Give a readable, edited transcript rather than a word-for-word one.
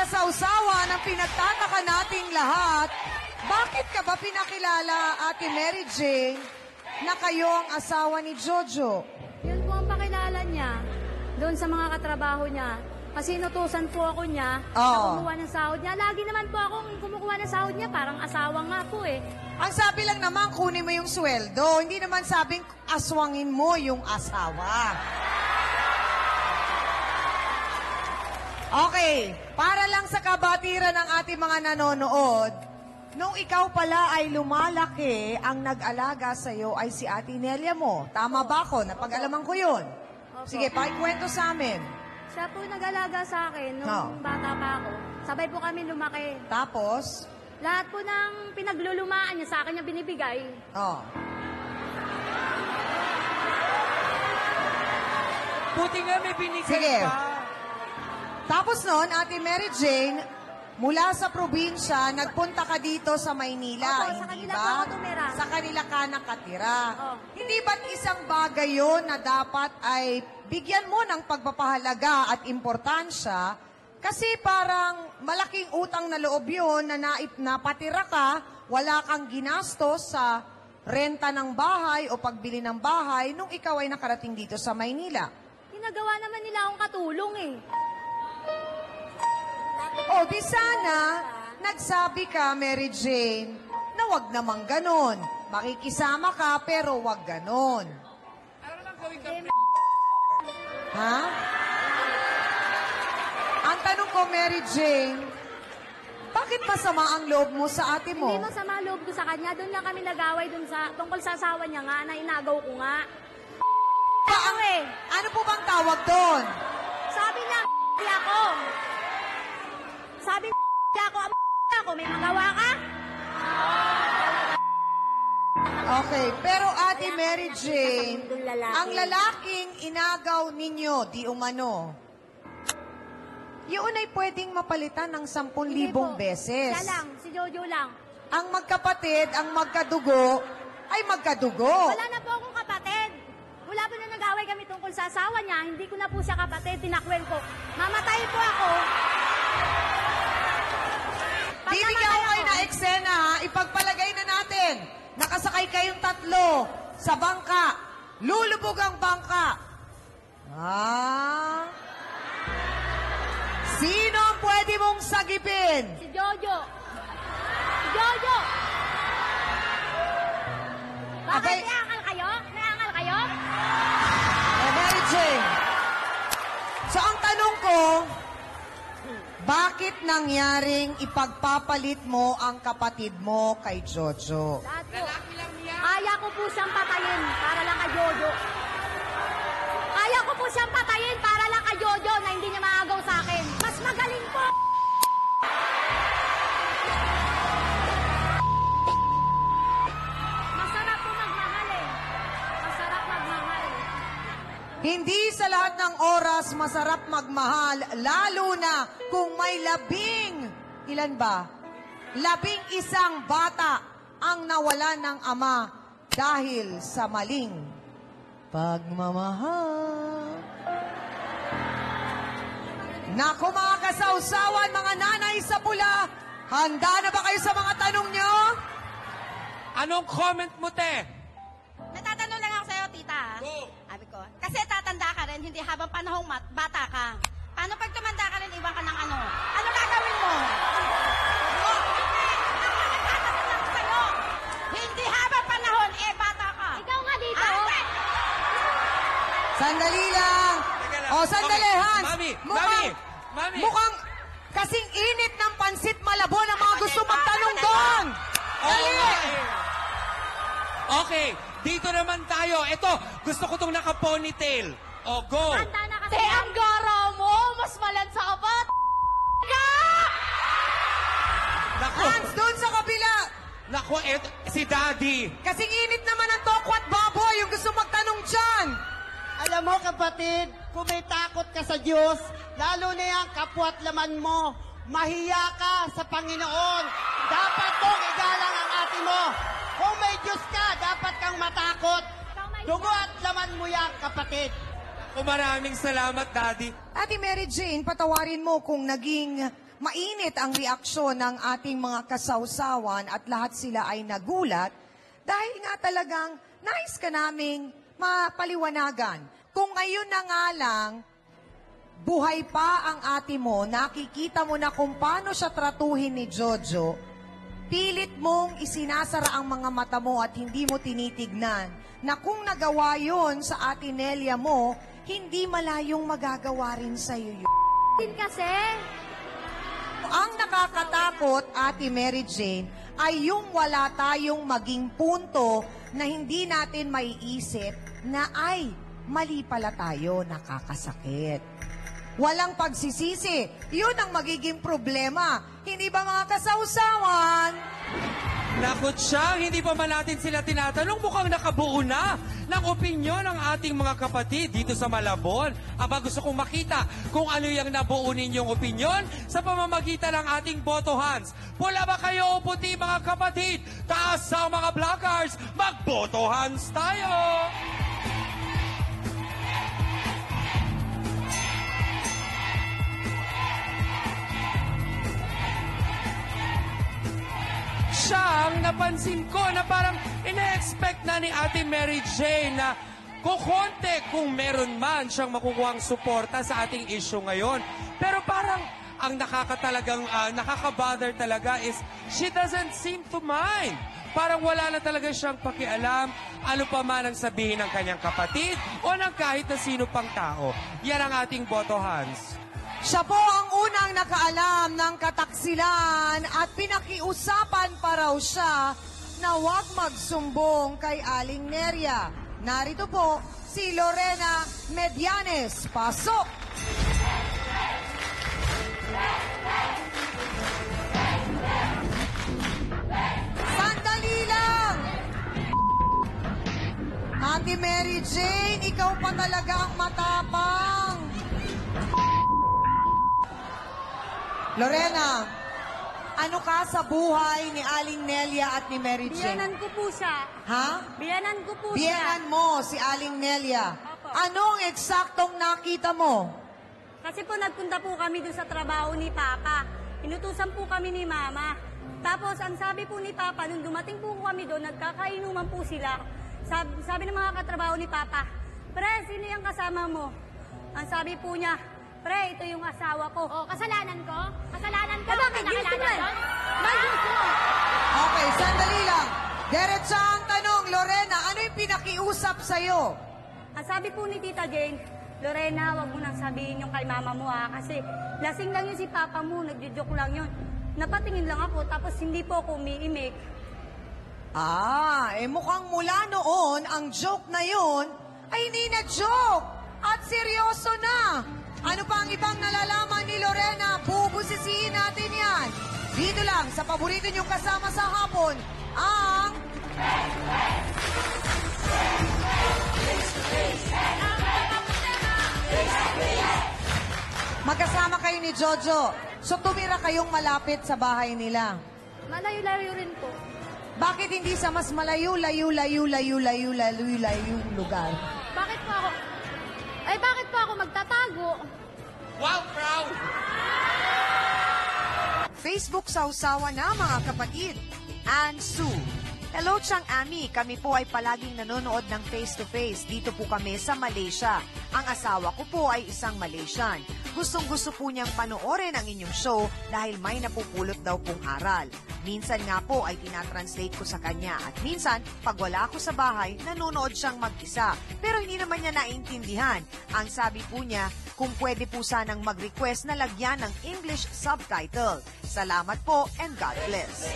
kasawsawan ang pinagtataka nating lahat, bakit ka ba pinakilala, Ate Mary Jane, na kayo ang asawa ni Jojo? Yun po ang pakilala niya doon sa mga katrabaho niya. Kasi inutusan po ako niya na kumuha ng sahod niya. Lagi naman po akong kumukuha ng sahod niya. Parang asawa nga po eh. Ang sabi lang naman, kunin mo yung sweldo. Hindi naman sabing aswangin mo yung asawa. Okay, para lang sa kabatiran ng ating mga nanonood, nung ikaw pala ay lumalaki, ang nag-alaga sa'yo ay si Ate Nelia mo. Tama ba ako? Napag-alaman ko yun. Opo. Sige, pakikwento sa amin. Siya po nag-alaga sa akin nung bata pa ako. Sabay po kami lumaki. Tapos? Lahat po ng pinaglulumaan niya sa akin niya binibigay. Oh. Buti nga may binigay Sige. pa. Tapos noon, Ate Mary Jane, mula sa probinsya, nagpunta ka dito sa Maynila, Opo, sa hindi kanila po ba? ako tumira. Sa kanila ka nakatira. Oo. Hindi ba't isang bagay yun na dapat ay bigyan mo ng pagpapahalaga at importansya? Kasi parang malaking utang na loob yun na napatira ka, wala kang ginastos sa renta ng bahay o pagbili ng bahay nung ikaw ay nakarating dito sa Maynila. Ginagawa naman nila akong katulong eh. O, di sana, nagsabi ka, Mary Jane, na wag namang ganon. Makikisama ka, pero wag ganon. Ano lang gawin ka? Ha? Ang tanong ko, Mary Jane, bakit masama ang loob mo sa ate mo? Hindi masama loob ko sa kanya. Doon lang kami nag-away tungkol sa asawa niya nga na inagaw ko nga. Ano po bang tawag doon? Sabi niya, ako. Sabi niya ako, may magawa ka? Okay, pero Ate Mary Jane, Doon lalaki. ang lalaking inagaw ninyo, di umano, yun ay pwedeng mapalitan ng 10,000 Hindi po. beses. Siya lang, si Jojo lang. Ang magkapatid, ang magkadugo, ay magkadugo. Wala na po akong kapatid. Mula po na nag-away kami tungkol sa asawa niya, hindi ko na po siya kapatid, tinakwil ko. Mamatay po ako. Pag Bibigyan ko namatay kayo ako, na eksena, ha? Ipagpalagay na natin. Nakasakay kayong tatlo sa bangka. Lulubog ang bangka. Sino ang pwede mong sagipin? si Jojo. Si Jojo! Bakit Abay. naangal kayo? Naangal kayo? Mary Jane. So ang tanong ko, bakit nangyaring ipagpapalit mo ang kapatid mo kay Jojo? Lahat po. Lalaki lang niya. Kaya ko po siyang patayin para lang kay Jojo. Kaya ko po siyang patayin para lang kay Jojo na hindi niya maagaw sa akin. Mas magaling po! Masarap po magmahal eh. Masarap magmahal. Hindi sa lahat ng oras masarap magmahal, lalo na kung may ilan ba? 11 bata ang nawala ng ama dahil sa maling pagmamahal. Naku mga kasawsawan, mga nanay sa pula, handa na ba kayo sa mga tanong nyo? Anong comment mo, te? Natatanong lang ako sa'yo, tita. Go. Sabi ko, kasi tatanda ka rin, hindi habang panahong bata ka. Paano pag tumanda ka rin, iwan ka ng ano? Ano gagawin mo? Nagtatanong lang ako sa'yo. Hindi habang panahon, bata ka. Ikaw nga dito. Sandali lang. Teka lang. O, sandali, Okay. Hans. Mami, Mami. Mukhang kasing init ng pansit malabon ang mga gusto magtanong doon. Oo Dali. nga eh. Okay, dito naman tayo. Ito, gusto ko itong naka-ponytail. O, go. Handa na kasi. ang gara mo, mas malansa ka pa. Naku, Hans, doon sa kabila. naku, eto, si Daddy. Kasing init naman ang tokwat baboy yung gusto magtanong dyan. Alam mo kapatid, kung may takot ka sa Diyos, lalo na yung kapwa't laman mo, mahiya ka sa Panginoon. Dapat mong igalang ang ate mo. Kung may Diyos ka, dapat kang matakot. Dugo at laman mo yan, kapatid. Maraming salamat, Daddy. Ate Mary Jane, patawarin mo kung naging mainit ang reaksyon ng ating mga kasawsawan at lahat sila ay nagulat dahil nga talagang nais ka naming mapaliwanagan. Kung ngayon na nga lang, buhay pa ang ate mo, nakikita mo na kung paano siya tratuhin ni Jojo, pilit mong isinasara ang mga mata mo at hindi mo tinitignan na kung nagawa yon sa ate Nelia mo, hindi malayong magagawa rin sa'yo yun. Din kasi. Ang nakakatakot, Ate Mary Jane, ay yung wala tayong maging punto na hindi natin maiisip na ay mali pala tayo, nakakasakit. Walang pagsisisi. Yun ang magiging problema. Hindi ba mga kasawsawan? Nakot siya, hindi pa man natin sila tinatanong, mukhang nakabuo na ng opinyon ng ating mga kapatid dito sa Malabon. Aba, gusto kong makita kung ano yung nabuo ninyong opinyon sa pamamagitan ng ating boto hands. Pula ba kayo o puti mga kapatid? Taas sa mga blackers, magboto hands tayo! Siyang napansin ko na parang ina-expect na ni Ate Mary Jane na kukonte kung meron man siyang makukuhang suporta sa ating issue ngayon. Pero parang ang nakaka-bother talaga is she doesn't seem to mind. Parang wala na talaga siyang pakialam ano pa man ang sabihin ng kanyang kapatid o ng kahit na sino pang tao. Yan ang ating boto hands. Siya po ang unang nakaalam ng kataksilan at pinakiusapan pa raw siya na huwag magsumbong kay Aling Nelia. Narito po si Lorena Medianes. Pasok! Sandali lang! Ate Mary Jane, ikaw pa talaga ang matapang. Lorena, ano ka sa buhay ni Aling Nelia at ni Mary Jane? Biyanan ko po siya. Ha? Biyanan ko po siya. Biyanan mo si Aling Nelia. Opo. Anong eksaktong nakita mo? Kasi po nagpunta po kami doon sa trabaho ni Papa. Inutusan po kami ni Mama. Tapos ang sabi po ni Papa, nung dumating po kami doon, nagkakainuman po sila. Sabi ng mga katrabaho ni Papa, "Pre, sino yung kasama mo?" Ang sabi po niya, "Pre, ito yung asawa ko." Oh, kasalanan ko? Kasalanan ko? Bakit? Ginusto mo eh. Ginusto mo. Okay, sandali lang. Diretsa ang tanong, Lorena, ano yung pinakiusap sa'yo? Ang sabi po ni Tita Jane, "Lorena, wag mo nang sabihin yung kay mama mo ha, kasi lasing lang yun si papa mo, nagjo-joke lang yun." Napatingin lang ako, tapos hindi po ako umiimik. Mukhang mula noon, ang joke na yun ay hindi na joke at seryoso na. Ano pa ang ibang nalalaman ni Lorena? Bubusisiin natin yan. Dito lang, sa paborito niyong kasama sa hapon, ang... Magkasama kayo ni Jojo. So tumira kayong malapit sa bahay nila. Malayo-layo rin po. Bakit hindi sa mas malayo lugar? Bakit po ako? Ay, bakit po ako magtatago? Wow, proud! Facebook sausawa na mga kapatid. Ann Sue. Hello, Chang Ami. Kami po ay palaging nanonood ng face-to-face. Dito po kami sa Malaysia. Ang asawa ko po ay isang Malaysian. Gustong-gusto po niyang panoorin ang inyong show dahil may napupulot daw pong aral. Minsan nga po ay tinatranslate ko sa kanya at minsan, pag wala ako sa bahay, nanonood siyang mag-isa. Pero hindi naman niya naiintindihan. Ang sabi po niya, kung pwede po sanang mag-request na lagyan ng English subtitle. Salamat po and God bless.